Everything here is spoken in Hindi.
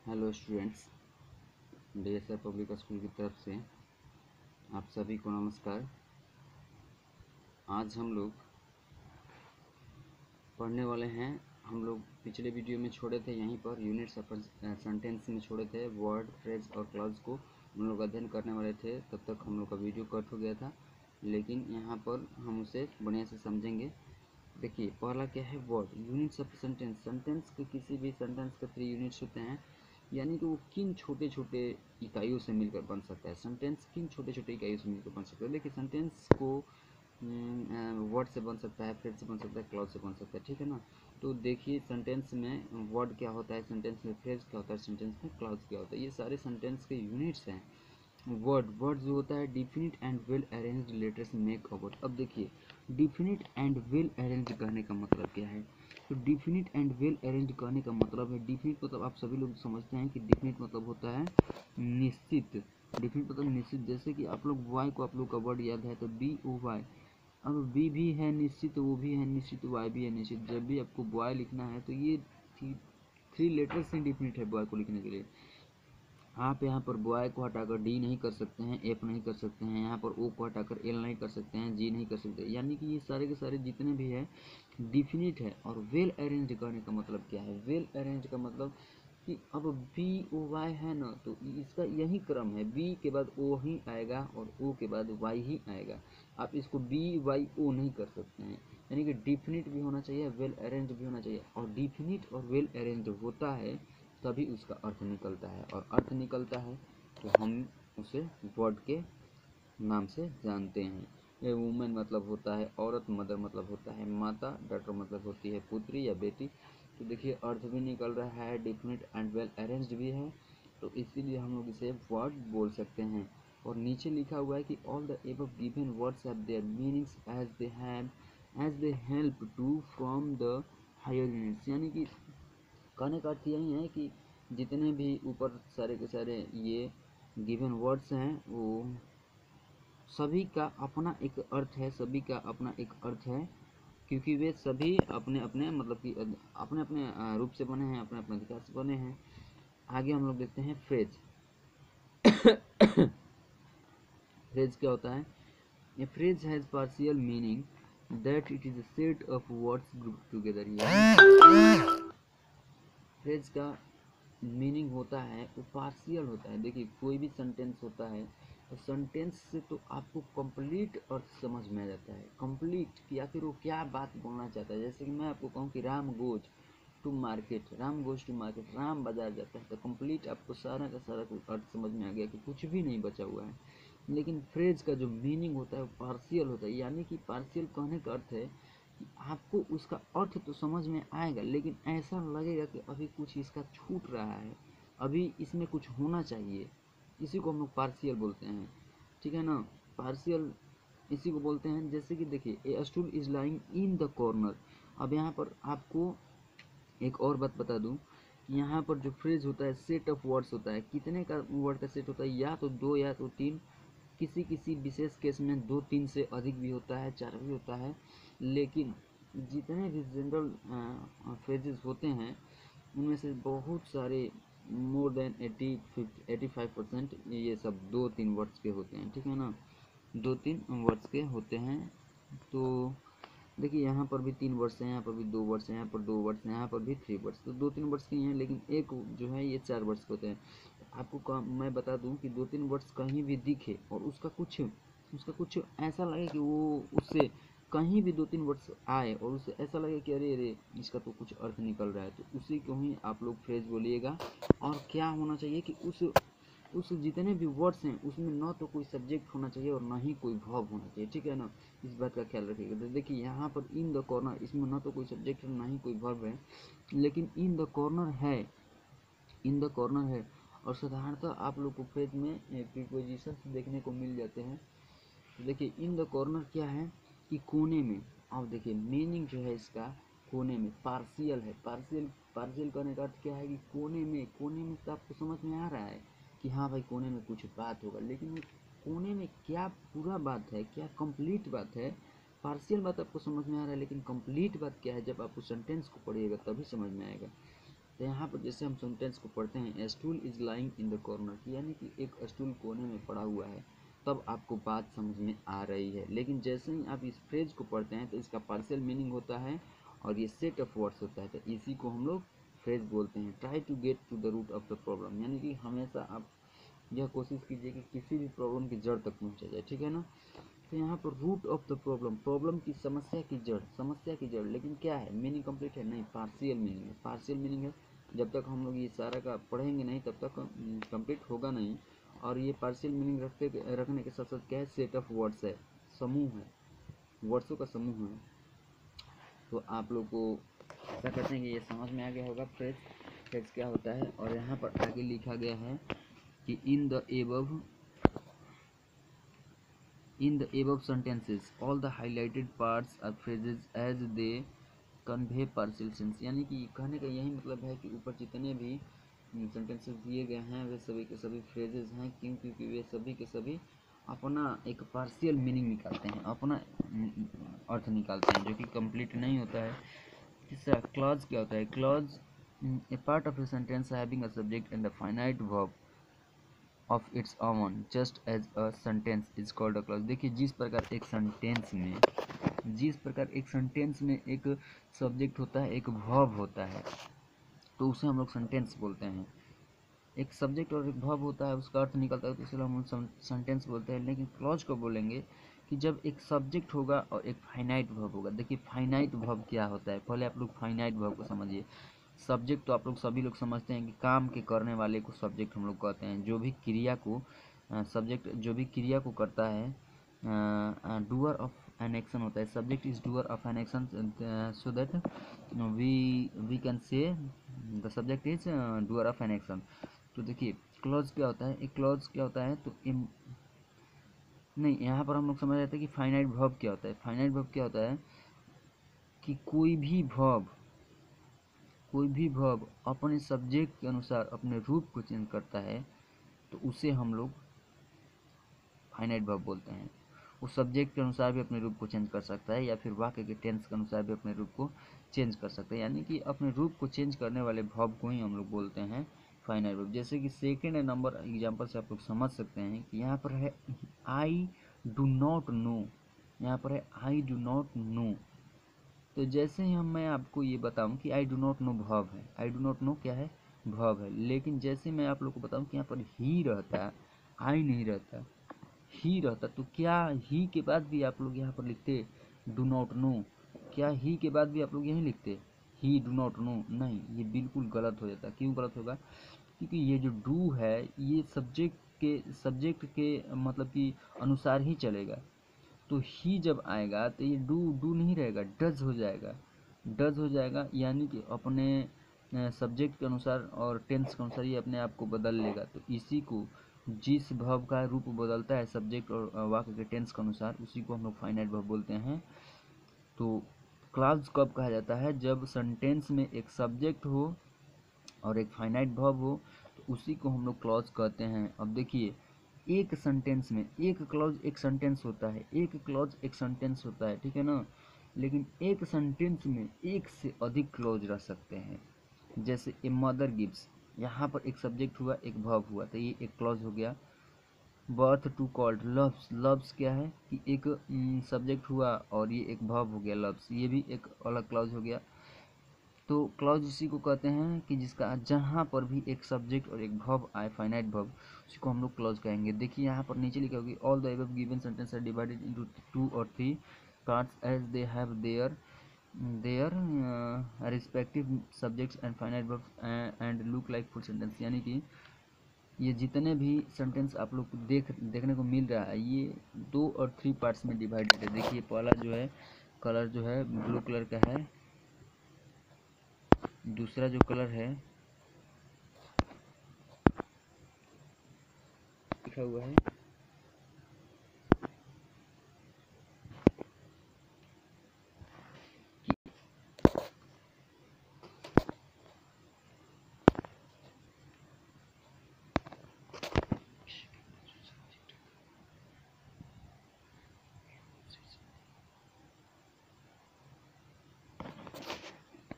Hello students, DSR public school की तरफ से आप सभी को नमस्कार। आज हम लोग पढ़ने वाले हैं। हम लोग पिछले वीडियो में छोड़े थे, यहीं पर यूनिट्स अपन सेंटेंस में छोड़े थे। वर्ड, फ्रेज और क्लॉज को हम लोग अध्ययन करने वाले थे। तब तक हम लोग का वीडियो कट हो गया था, लेकिन यहाँ पर हम उसे बढ़िया से समझेंगे। देखिए, पहला क्या है? Word, units of sentence. Sentence के किसी भी सेंटेंस के 3 यूनिट्स होते हैं, यानी कि वो किन छोटे छोटे इकाइयों से मिलकर बन सकता है। सेंटेंस किन छोटे छोटे इकाइयों से मिलकर बन सकता है। देखिए, सेंटेंस को वर्ड से बन सकता है, फ्रेज से बन सकता है, क्लॉज से बन सकता है, ठीक है ना। तो देखिए, सेंटेंस में वर्ड क्या होता है, सेंटेंस में फ्रेज क्या होता है, सेंटेंस में क्लॉज क्या होता है। ये सारे सेंटेंस के यूनिट्स हैं। वर्ड जो होता है, definite and well arranged letters make a word. अब देखिए, डिफिनिट एंड वेल अरेंज्ड कहने का मतलब क्या है? तो डिफिनिट एंड वेल अरेंज्ड कहने का मतलब है, डिफिनिट मतलब आप सभी लोग समझते हैं कि डिफिनिट मतलब होता है निश्चित। डिफिनिट मतलब निश्चित। जैसे कि आप लोग वाई को, आप लोग का वर्ड याद है तो BOY। अब बी भी है निश्चित, वो भी है निश्चित, वाई भी है निश्चित। जब भी आपको बॉय लिखना है तो ये 3 लेटर्स ही डिफिनिट है बॉय को लिखने के लिए। आप यहाँ पर बॉय को हटाकर डी नहीं कर सकते हैं, एफ नहीं कर सकते हैं, यहाँ पर ओ को हटाकर एल नहीं कर सकते हैं, जी नहीं कर सकते। यानी कि ये सारे के सारे जितने भी है डिफिनिट है। और वेल अरेंज करने का मतलब क्या है? वेल अरेंज का मतलब कि अब BOY है ना, तो इसका यही क्रम है, बी के बाद ओ ही आएगा और ओ के बाद वाई ही आएगा। आप इसको BYO नहीं कर सकते हैं। यानी कि डिफिनिट भी होना चाहिए, वेल अरेंज भी होना चाहिए। और डिफिनिट और वेल अरेंज होता है तभी उसका अर्थ निकलता है, और अर्थ निकलता है तो हम उसे वर्ड के नाम से जानते हैं। ये वुमेन मतलब होता है औरत, मदर मतलब होता है माता, डॉटर मतलब होती है पुत्री या बेटी। तो देखिए, अर्थ भी निकल रहा है, डिफिनिट एंड वेल अरेंज्ड भी है, तो इसीलिए हम लोग इसे वर्ड बोल सकते हैं। और नीचे लिखा हुआ है कि all the above given words have their meanings as they help to from the higher units. यानी कि कहने का अर्थ यही है कि जितने भी ऊपर सारे के सारे ये गिवन वर्ड्स हैं, वो सभी का अपना एक अर्थ है, सभी का अपना एक अर्थ है, क्योंकि वे सभी अपने अपने मतलब कि अपने अपने रूप से बने हैं, अपने अपने अधिकार से बने हैं। आगे हम लोग देखते हैं फ्रेज। फ्रेज क्या होता है? ए phrase has partial meaning that it is a set of words group together. Phrase का मीनिंग होता है, वो पार्शियल होता है। देखिए, कोई भी सेंटेंस होता है तो सेंटेंस से तो आपको कंप्लीट अर्थ समझ में आ जाता है, कंप्लीट कि आखिर वो क्या बात बोलना चाहता है। जैसे कि मैं आपको कहूँ कि Ram goes to market, Ram goes to market, Ram बाजार जाता है, तो कंप्लीट आपको सारा का सारा कुछ अर्थ समझ में आ गया कि कुछ भी नहीं बचा हुआ है। लेकिन फ्रेज का जो मीनिंग होता है वो पार्शियल होता है। यानी कि पार्शियल कहने का अर्थ है कि आपको उसका अर्थ तो समझ में आएगा, लेकिन ऐसा लगेगा कि अभी कुछ इसका छूट रहा है, अभी इसमें कुछ होना चाहिए। इसी को हम लोग पार्शियल बोलते हैं, ठीक है ना। पार्शियल इसी को बोलते हैं। जैसे कि देखिए, a stool is lying in the corner. अब यहाँ पर आपको एक और बात बता दूं कि यहाँ पर जो फ्रेज होता है सेट ऑफ वर्ड्स होता है। कितने का वर्ड का सेट होता है? या तो 2 या तो 3। किसी किसी विशेष केस में 2-3 से अधिक भी होता है, 4 भी होता है। लेकिन जितने भी जनरल फ्रेजेस होते हैं उनमें से बहुत सारे, मोर देन 85% ये सब 2-3 वर्ड्स के होते हैं, ठीक है ना। 2-3 वर्ड्स के होते हैं। तो देखिए, यहाँ पर भी 3 वर्ड्स हैं, यहाँ पर भी 2 वर्ड्स हैं, यहाँ पर 2 वर्ड्स हैं, यहाँ पर भी 3 वर्ड्स। तो 2-3 वर्ड्स के ही हैं, लेकिन एक जो है ये 4 वर्ड्स के होते हैं। आपको मैं बता दूं कि 2-3 वर्ड्स कहीं भी दिखे और उसका कुछ ऐसा लगे कि वो उससे कहीं भी 2-3 वर्ड्स आए और उससे ऐसा लगे कि अरे अरे इसका तो कुछ अर्थ निकल रहा है, तो उसी को ही आप लोग फ्रेज बोलिएगा। और क्या होना चाहिए कि उस जितने भी वर्ड्स हैं उसमें न तो कोई सब्जेक्ट होना चाहिए और ना ही कोई वर्ब होना चाहिए, ठीक है ना। इस बात का ख्याल रखिएगा। तो देखिए, यहाँ पर इन द कॉर्नर, इसमें न तो कोई सब्जेक्ट है ना ही कोई वर्ब है, लेकिन इन द कॉर्नर है, इन द कॉर्नर है। और साधारणतः आप लोग को फ्रेज में प्रीपोजिशन देखने को मिल जाते हैं। तो देखिए, इन द कॉर्नर क्या है कि कोने में। अब देखिए, मीनिंग जो है इसका कोने में, पार्शियल है। पार्शियल करने का अर्थ क्या है कि कोने में। कोने में तो आपको समझ में आ रहा है कि हाँ भाई, कोने में कुछ बात होगा, लेकिन वो कोने में क्या पूरा बात है, क्या कंप्लीट बात है। पार्शियल बात आपको समझ में आ रहा है, लेकिन कंप्लीट बात क्या है, जब आप उस सेंटेंस को पढ़िएगा तभी समझ में आएगा। तो यहाँ पर जैसे हम सेंटेंस को पढ़ते हैं, a stool is lying in the corner, यानी कि एक स्टूल कोने में पड़ा हुआ है, तब आपको बात समझ में आ रही है। लेकिन जैसे ही आप इस फ्रेज को पढ़ते हैं तो इसका पार्शियल मीनिंग होता है और ये सेट ऑफ वर्ड्स होता है, तो इसी को हम लोग फ्रेज बोलते हैं। Try to get to the root of the problem, यानी कि हमेशा आप यह कोशिश कीजिए कि किसी भी प्रॉब्लम की जड़ तक पहुँचा जाए, ठीक है ना। तो यहाँ पर root of the problem, problem की समस्या की जड़, समस्या की जड़, लेकिन क्या है, मीनिंग कंप्लीट है नहीं, पार्शियल मीनिंग है, पार्शियल मीनिंग है। जब तक हम लोग ये सारा का पढ़ेंगे नहीं तब तक कंप्लीट होगा नहीं। और ये पार्शियल मीनिंग रखने के साथ साथ क्या है, सेट ऑफ वर्ड्स है, समूह है, वर्ड्सों का समूह है। तो आप लोग को ऐसा करते हैं कि ये समझ में आ गया होगा फ्रेज, फ्रेज क्या होता है। और यहाँ पर आगे लिखा गया है कि इन the above sentences all the highlighted parts are phrases as they convey partial sense, यानी कि कहने का यही मतलब है कि ऊपर जितने भी सेंटेंसेस दिए गए हैं वे सभी के सभी फ्रेजेस हैं, क्योंकि वे सभी के सभी अपना एक पार्शियल मीनिंग निकालते हैं, अपना अर्थ निकालते हैं, जो कि कंप्लीट नहीं होता है। तीसरा क्लॉज क्या होता है, clause a part of a sentence having a subject and a finite verb of its own just as a sentence is called a clause. देखिए जिस प्रकार एक सेंटेंस में एक सब्जेक्ट होता है, एक वर्ब होता है, तो उसे हम लोग सेंटेंस बोलते हैं। एक सब्जेक्ट और एक वर्ब होता है, उसका अर्थ निकलता है, तो इसलिए हम सेंटेंस बोलते हैं। लेकिन क्लॉज को बोलेंगे कि जब एक सब्जेक्ट होगा और एक फाइनाइट वर्ब होगा। देखिए फाइनाइट वर्ब क्या होता है, पहले आप लोग फाइनाइट वर्ब को समझिए। सब्जेक्ट तो आप लोग सभी लोग समझते हैं कि काम के करने वाले को सब्जेक्ट हम लोग कहते हैं। जो भी क्रिया को सब्जेक्ट जो भी क्रिया को करता है, डूअर ऑफ एन एक्शन होता है, subject is doer of an action, so that we can say the subject is doer of an action. तो देखिए क्लॉज क्या होता है, एक क्लॉज क्या होता है, तो नहीं, यहाँ पर हम लोग समझ रहे थे कि फाइनाइट वर्ब क्या होता है। फाइनाइट वर्ब क्या होता है कि कोई भी वर्ब अपने सब्जेक्ट के अनुसार अपने रूप को चेंज करता है, तो उसे हम लोग फाइनाइट वर्ब बोलते हैं। वो सब्जेक्ट के अनुसार भी अपने रूप को चेंज कर सकता है, या फिर वाक्य के टेंस के अनुसार भी अपने रूप को चेंज कर सकता है, यानी कि अपने रूप को चेंज करने वाले वर्ब को ही हम लोग बोलते हैं फाइनाइट वर्ब। जैसे कि सेकेंड नंबर एग्जाम्पल से आप लोग समझ सकते हैं कि यहाँ पर है आई डू नॉट नो, यहाँ पर है आई डू नॉट नो। तो जैसे ही मैं आपको ये बताऊं कि I do not know verb है, आई डू नॉट नो क्या है, वर्ब है, लेकिन जैसे मैं आप लोग को बताऊं कि यहाँ पर ही रहता है, आई नहीं रहता, ही रहता, तो क्या ही के बाद भी आप लोग यहाँ पर लिखते डू नॉट नो? क्या ही के बाद भी आप लोग यही लिखते ही डू नॉट नो? नहीं, ये बिल्कुल गलत हो जाता। क्यों गलत होगा? क्योंकि ये जो डू है ये सब्जेक्ट के मतलब कि अनुसार ही चलेगा। तो ही जब आएगा तो ये डू नहीं रहेगा, डज हो जाएगा, डज हो जाएगा, यानी कि अपने सब्जेक्ट के अनुसार और टेंस के अनुसार ये अपने आप को बदल लेगा। तो इसी को, जिस वर्ब का रूप बदलता है सब्जेक्ट और वाक्य के टेंस के अनुसार, उसी को हम लोग फाइनाइट वर्ब बोलते हैं। तो क्लॉज कब कहा जाता है? जब सेंटेंस में एक सब्जेक्ट हो और एक फाइनाइट वर्ब हो, तो उसी को हम लोग क्लॉज कहते हैं। अब देखिए एक सेंटेंस में एक क्लॉज एक सेंटेंस होता है, एक क्लॉज एक सेंटेंस होता है, ठीक है ना। लेकिन एक सेंटेंस में एक से अधिक क्लॉज रह सकते हैं। जैसे ए मदर गिव्स, यहाँ पर एक सब्जेक्ट हुआ एक वर्ब हुआ, तो ये एक क्लॉज हो गया। बर्थ टू कॉल्ड, लव्स, लव्स क्या है कि एक सब्जेक्ट हुआ और ये एक वर्ब हो गया लव्स, ये भी एक अलग क्लॉज हो गया। तो क्लॉज उसी को कहते हैं कि जिसका जहाँ पर भी एक सब्जेक्ट और एक वर्ब आए, फाइनाइट वर्ब, उसी को हम लोग क्लॉज कहेंगे। देखिए यहाँ पर नीचे लिखा होगी all the above given sentence are divided into 2 और 3 parts as they have their respective subjects and finite verbs and look like full sentence, यानी कि ये जितने भी सेंटेंस आप लोग को देखने को मिल रहा है, ये 2 और 3 पार्ट्स में डिवाइडेड है। देखिए पहला जो है कलर जो है ब्लू कलर का है, दूसरा जो कलर है लिखा हुआ है